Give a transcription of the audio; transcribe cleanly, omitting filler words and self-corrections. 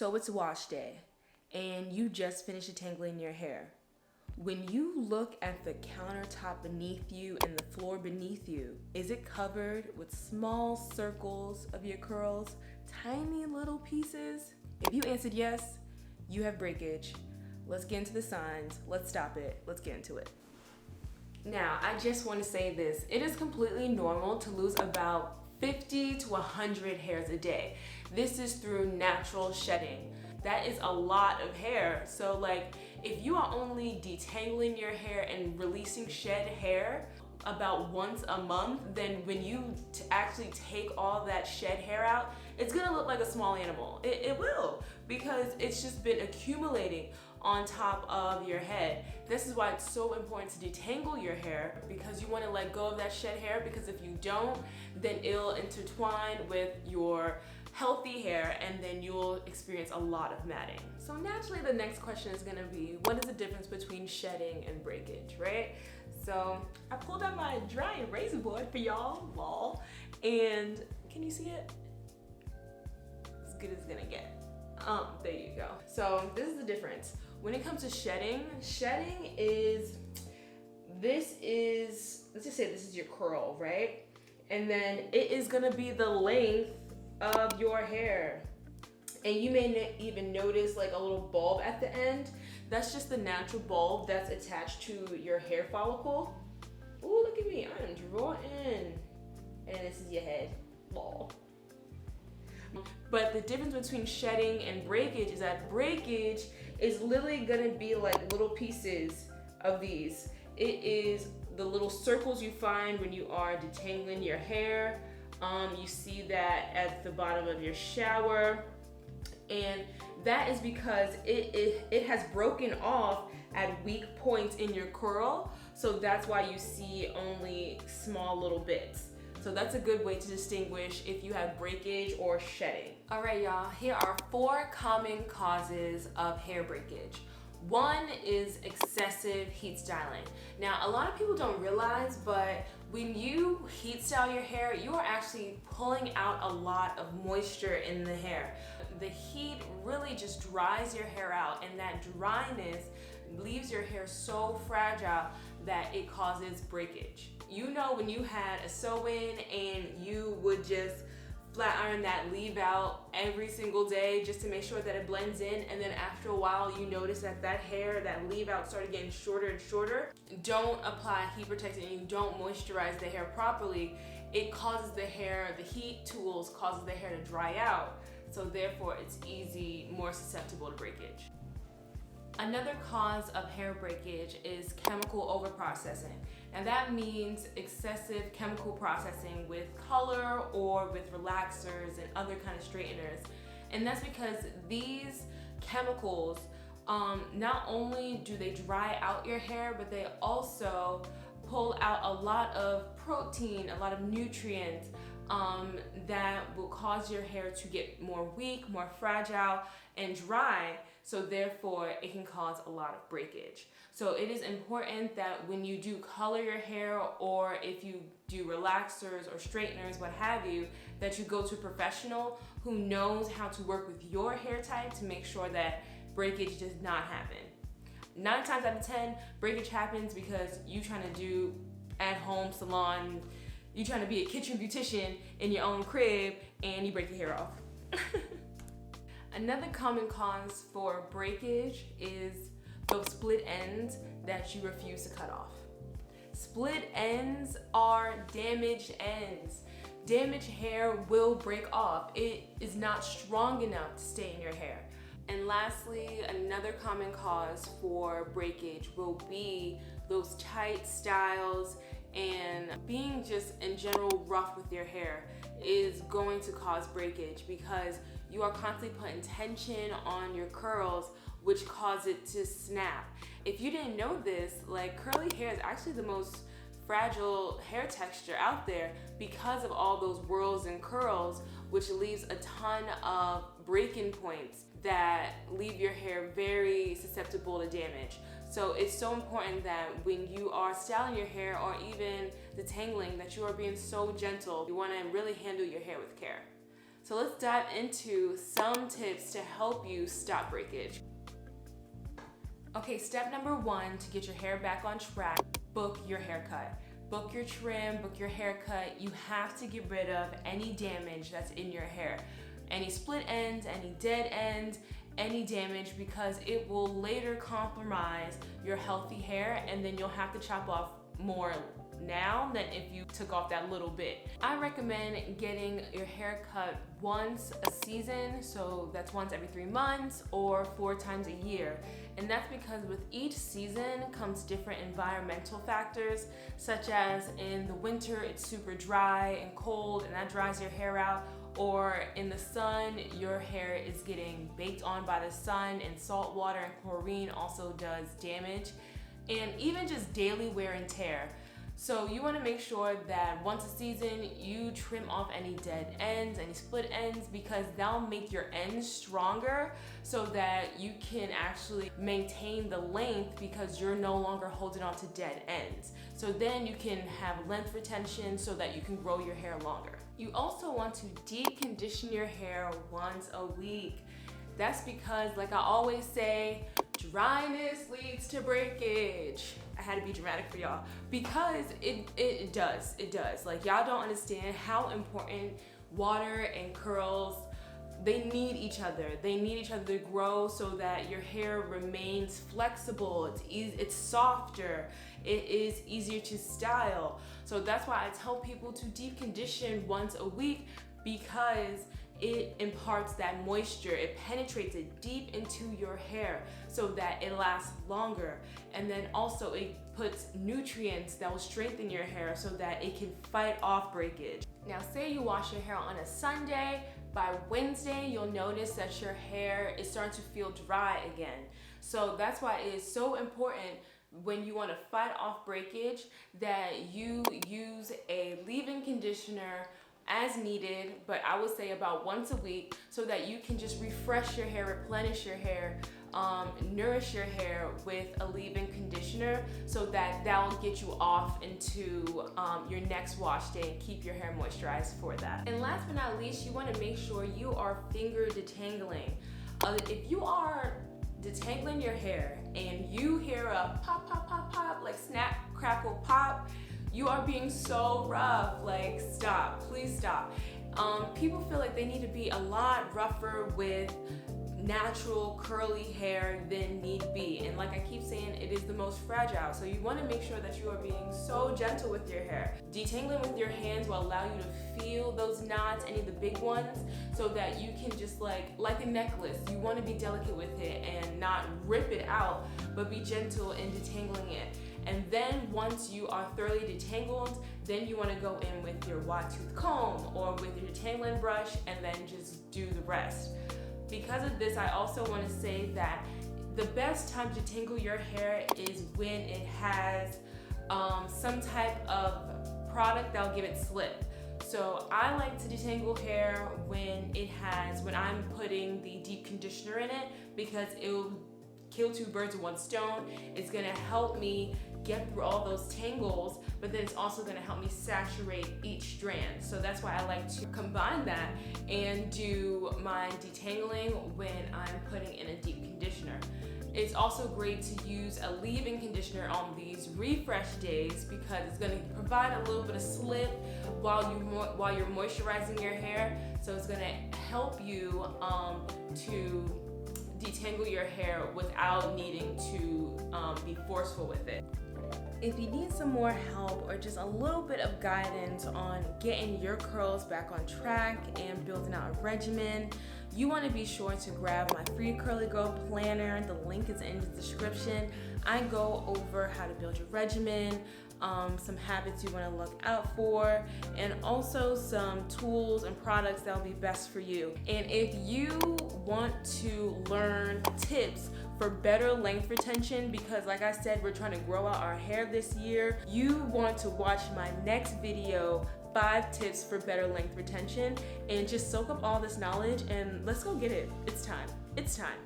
So it's wash day, and you just finished detangling your hair. When you look at the countertop beneath you and the floor beneath you, is it covered with small circles of your curls, tiny little pieces? If you answered yes, you have breakage. Let's get into the signs. Let's stop it. Let's get into it. Now, I just want to say this. It is completely normal to lose about 50 to 100 hairs a day. This is through natural shedding. That is a lot of hair. So like, if you are only detangling your hair and releasing shed hair about once a month, then when you actually take all that shed hair out, it's gonna look like a small animal. It will, because it's just been accumulating on top of your head. This is why it's so important to detangle your hair, because you want to let go of that shed hair, because if you don't, then it'll intertwine with your healthy hair and then you'll experience a lot of matting. So naturally the next question is gonna be, what is the difference between shedding and breakage, right? So I pulled out my dry eraser board for y'all, and can you see it? As good as it's gonna get. There you go. So this is the difference. When it comes to shedding is, let's just say this is your curl, right? And then it is gonna be the length of your hair. And you may even notice like a little bulb at the end. That's just the natural bulb that's attached to your hair follicle. Ooh, look at me, I am drawing. And this is your head, ball. But the difference between shedding and breakage is that breakage is literally gonna be like little pieces of these. It is the little circles you find when you are detangling your hair. You see that at the bottom of your shower. And that is because it has broken off at weak points in your curl. So that's why you see only small little bits. So that's a good way to distinguish if you have breakage or shedding. All right, y'all, here are 4 common causes of hair breakage. One is excessive heat styling. Now, a lot of people don't realize, but when you heat style your hair, you are actually pulling out a lot of moisture in the hair. The heat really just dries your hair out, and that dryness leaves your hair so fragile that it causes breakage. You know, when you had a sew-in and you would just flat iron that leave out every single day just to make sure that it blends in, and then after a while you notice that that hair, that leave out started getting shorter and shorter. Don't apply heat protectant and you don't moisturize the hair properly, it causes the hair, the heat tools causes the hair to dry out, so therefore it's more susceptible to breakage. Another cause of hair breakage is chemical overprocessing, and that means excessive chemical processing with color or with relaxers and other kind of straighteners. And that's because these chemicals, not only do they dry out your hair, but they also pull out a lot of protein, a lot of nutrients that will cause your hair to get more weak, more fragile, and dry. So therefore, it can cause a lot of breakage. So it is important that when you do color your hair, or if you do relaxers or straighteners, what have you, that you go to a professional who knows how to work with your hair type to make sure that breakage does not happen. 9 times out of 10, breakage happens because you trying to do at-home salon, you trying to be a kitchen beautician in your own crib, and you break your hair off. Another common cause for breakage is those split ends that you refuse to cut off. Split ends are damaged ends. Damaged hair will break off. It is not strong enough to stay in your hair. And lastly, another common cause for breakage will be those tight styles, and being just in general rough with your hair is going to cause breakage because you are constantly putting tension on your curls, which cause it to snap. If you didn't know this, like, curly hair is actually the most fragile hair texture out there because of all those whirls and curls, which leaves a ton of breaking points that leave your hair very susceptible to damage. So it's so important that when you are styling your hair or even detangling, that you are being so gentle. You want to really handle your hair with care. So let's dive into some tips to help you stop breakage. Okay, step number 1 to get your hair back on track, book your haircut. Book your trim, book your haircut. You have to get rid of any damage that's in your hair. Any split ends, any dead ends, any damage, because it will later compromise your healthy hair, and then you'll have to chop off more now than if you took off that little bit. I recommend getting your hair cut once a season, so that's once every 3 months or 4 times a year. And that's because with each season comes different environmental factors, such as in the winter it's super dry and cold and that dries your hair out, or in the sun your hair is getting baked on by the sun, and salt water and chlorine also does damage, and even just daily wear and tear. So you want to make sure that once a season you trim off any dead ends, any split ends, because that'll make your ends stronger so that you can actually maintain the length, because you're no longer holding on to dead ends. So then you can have length retention so that you can grow your hair longer. You also want to deep condition your hair once a week. That's because, like I always say, dryness leads to breakage. I had to be dramatic for y'all, because it does. Like, y'all don't understand how important water and curls, they need each other. They need each other to grow so that your hair remains flexible. It's softer. It is easier to style. So that's why I tell people to deep condition once a week, because it imparts that moisture. It penetrates it deep into your hair so that it lasts longer. And then also it puts nutrients that will strengthen your hair so that it can fight off breakage. Now, say you wash your hair on a Sunday, by Wednesday you'll notice that your hair is starting to feel dry again. So that's why it is so important, when you want to fight off breakage, that you use a leave-in conditioner as needed, but I would say about once a week, so that you can just refresh your hair, replenish your hair, nourish your hair with a leave-in conditioner, so that will get you off into your next wash day and keep your hair moisturized for that. And last but not least, you want to make sure you are finger detangling. If you are detangling your hair and you hear a pop, pop, pop, pop, like snap, crackle, pop, you are being so rough. Like, stop, please stop. People feel like they need to be a lot rougher with natural curly hair than need be, and like I keep saying, it is the most fragile, so you want to make sure that you are being so gentle with your hair. Detangling with your hands will allow you to feel those knots, any of the big ones, so that you can just like a necklace, you want to be delicate with it and not rip it out, but be gentle in detangling it. And then once you are thoroughly detangled, then you want to go in with your wide tooth comb or with your detangling brush and then just do the rest. Because of this, I also want to say that the best time to detangle your hair is when it has some type of product that'll give it slip. So I like to detangle hair when I'm putting the deep conditioner in it, because it will kill 2 birds with 1 stone. It's gonna help me get through all those tangles, but then it's also gonna help me saturate each strand. So that's why I like to combine that and do my detangling when I'm putting in a deep conditioner. It's also great to use a leave-in conditioner on these refresh days, because it's gonna provide a little bit of slip while you're moisturizing your hair. So it's gonna help you to detangle your hair without needing to be forceful with it. If you need some more help or just a little bit of guidance on getting your curls back on track and building out a regimen, you want to be sure to grab my free Curly Girl Planner. The link is in the description. I go over how to build your regimen, some habits you want to look out for, and also some tools and products that will be best for you. And if you want to learn tips for better length retention, because like I said, we're trying to grow out our hair this year, you want to watch my next video, 5 tips for better length retention, and just soak up all this knowledge and let's go get it. It's time.